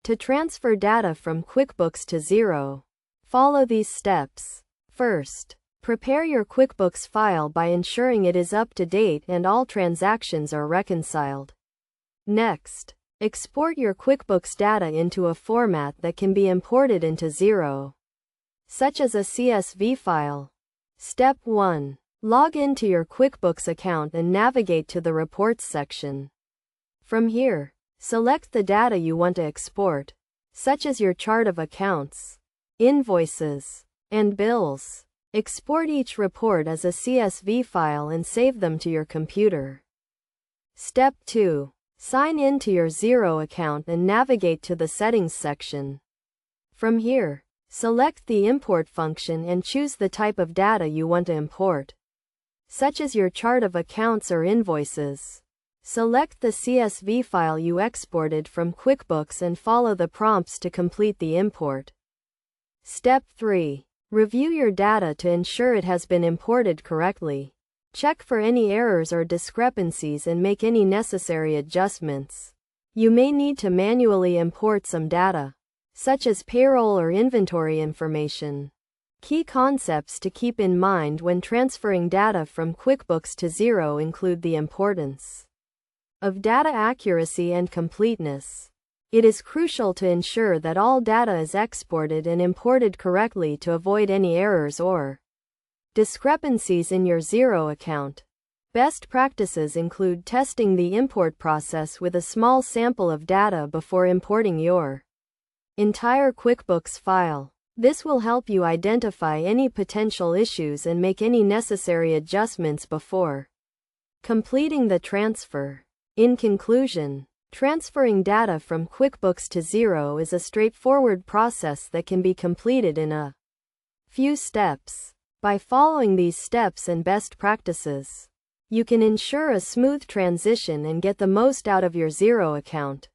To transfer data from QuickBooks to Xero, follow these steps. First, prepare your QuickBooks file by ensuring it is up to date and all transactions are reconciled. Next, export your QuickBooks data into a format that can be imported into Xero, such as a CSV file. Step 1. Log into your QuickBooks account and navigate to the Reports section. From here, select the data you want to export, such as your chart of accounts, invoices, and bills. Export each report as a CSV file and save them to your computer. Step 2. Sign in to your Xero account and navigate to the Settings section. From here, select the Import function and choose the type of data you want to import, such as your chart of accounts or invoices. Select the CSV file you exported from QuickBooks and follow the prompts to complete the import. Step 3. Review your data to ensure it has been imported correctly. Check for any errors or discrepancies and make any necessary adjustments. You may need to manually import some data, such as payroll or inventory information. Key concepts to keep in mind when transferring data from QuickBooks to Xero include the importance of data accuracy and completeness. It is crucial to ensure that all data is exported and imported correctly to avoid any errors or discrepancies in your Xero account. Best practices include testing the import process with a small sample of data before importing your entire QuickBooks file. This will help you identify any potential issues and make any necessary adjustments before completing the transfer. In conclusion, transferring data from QuickBooks to Xero is a straightforward process that can be completed in a few steps. By following these steps and best practices, you can ensure a smooth transition and get the most out of your Xero account.